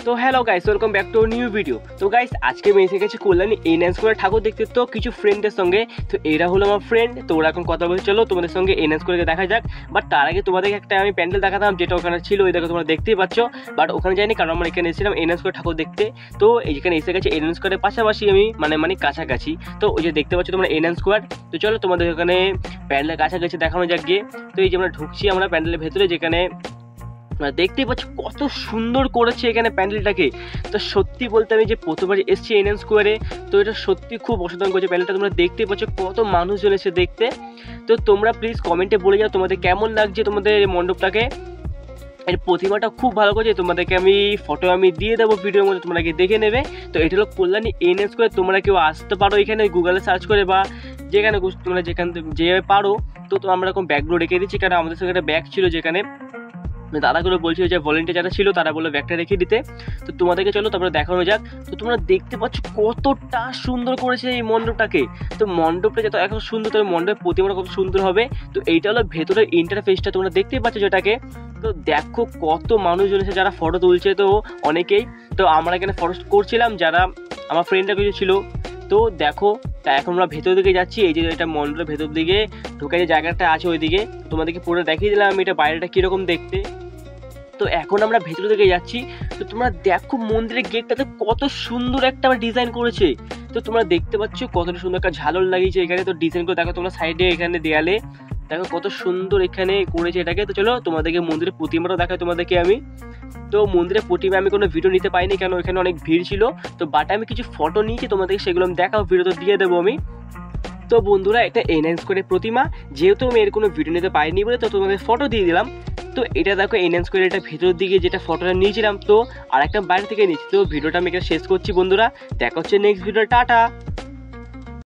তো hello guys, welcome back to new video. তো guys, আজকে আমি এসে গেছি কল্যাণী এনহ্যান্স করে ঠাকুর দেখতে, তো কিছু ফ্রেন্ডদের সঙ্গে। তো এরা হলো আমার ফ্রেন্ড, তো ওরা এখন কথা বলছে, চলো তোমাদের সঙ্গে এনহ্যান্স করে দেখা যাক। বাট তার আগে তোমাদেরকে একটা আমি প্যান্ডেল দেখাতাম যেটা ওখানে ছিল, ওই দেখো তোমরা দেখতেই পাচ্ছ। বাট ওখানে যাইনি, কারণ আমরা এখানে এসেছিলাম এনহ্যান্স করে ঠাকুর দেখতে। তো এইখানে এসে গেছে এনহ্যান্স করে পাশাপাশি আমি মানে কাছাকাছি। তো ওই যে দেখতে পাচ্ছ তোমরা এনহ্যান্স স্কোয়ার। তো চলো তোমাদের ওখানে প্যান্ডেলের কাছাকাছি দেখানো যাক গিয়ে। তো এই যে আমরা ঢুকছি আমরা প্যান্ডেলের ভেতরে, যেখানে দেখতেই পাচ্ছ কত সুন্দর করেছে এখানে প্যান্ডেলটাকে। তো সত্যি বলতে আমি যে প্রথমবার এসেছি এনহ্যান্স স্কোয়ারে, তো এটা সত্যি খুব অসাধারণ করেছে প্যান্ডেলটা। তোমরা দেখতেই পাচ্ছ কত মানুষজন এসে দেখতে। তো তোমরা প্লিজ কমেন্টে বলে যাও তোমাদের কেমন লাগছে তোমাদের এই মণ্ডপটাকে। এর প্রতিমাটা খুব ভালো করেছে, তোমাদেরকে আমি ফটো দিয়ে দেবো ভিডিওর মধ্যে, তোমরা গিয়ে দেখে নেবে। তো এটা হলো কল্যাণী এনহ্যান্স স্কোয়ার। তোমরা কেউ আসতে পারো এখানে গুগলে সার্চ করে, বা যেখানে তোমরা যেখান থেকে যেভাবে পারো। তো আমরা এরকম ব্যাগগুলো রেখে দিচ্ছি, কারণ আমাদের সঙ্গে একটা ব্যাগ ছিল, যেখানে দাদাগুলো বলছিল যে ভলেন্টিয়ার যারা ছিল তারা বললো ব্যাগটা রেখে দিতে। তো তোমাদেরকে চলো তারপরে দেখানো যাক। তো তোমরা দেখতে পাচ্ছ কতটা সুন্দর করেছে এই মণ্ডপটাকে। তো মণ্ডপটা যত এখন সুন্দর, তবে মণ্ডপের প্রতিমাটা কত সুন্দর হবে। তো এইটা হলো ভেতরের ইন্টারফেসটা, তোমরা দেখতেই পাচ্ছ যেটাকে। তো দেখো কত মানুষজন এসে যারা ফটো তুলছে, তো অনেকেই। তো আমরা এখানে ফটো করছিলাম, যারা আমার ফ্রেন্ডরা কিছু ছিল। তো দেখো, তা এখন আমরা ভেতর দিকে যাচ্ছি। এই যে এটা মণ্ডপের ভেতর দিকে ঢোকা যে জায়গাটা আছে ওইদিকে, তোমাদেরকে পুরো দেখিয়ে দিলাম এটা বাইরেটা কীরকম দেখতে। তো এখন আমরা ভেতর দিকে যাচ্ছি। তো তোমরা দেখো মন্দিরের গেটটাতে কত সুন্দর একটা ডিজাইন করেছে। তো তোমরা দেখতে পাচ্ছ কতটা সুন্দর একটা ঝালর লাগিয়েছে এখানে। তো ডিজাইন করে দেখো তোমরা সাইডে এখানে দেয়ালে দেখো কত সুন্দর এখানে করেছে এটাকে। তো চলো তোমাদেরকে মন্দিরের প্রতিমাটা দেখাই তোমাদেরকে আমি। তো মন্দিরের প্রতিমা আমি কোনো ভিডিও নিতে পাইনি, কেন এখানে অনেক ভিড় ছিল। তো বাট আমি কিছু ফটো নিয়েছি, তোমাদেরকে সেগুলো আমি দেখাও, ভিডিওতে দিয়ে দেবো আমি। তো বন্ধুরা, এটা এনহ্যান্স করে প্রতিমা, যেহেতু আমি এর কোনো ভিডিও নিতে পারিনি বলে তো তোমাদের ফটো দিয়ে দিলাম। তো এটা দেখো এনহ্যান্স করে, এটা ভেতর দিকে যেটা ফটোটা নিয়েছিলাম, তো আর একটা বাইরে থেকে নিচ্ছি। তো ভিডিওটা আমি এখানে শেষ করছি বন্ধুরা, দেখা হচ্ছে নেক্সট ভিডিও, টাটা।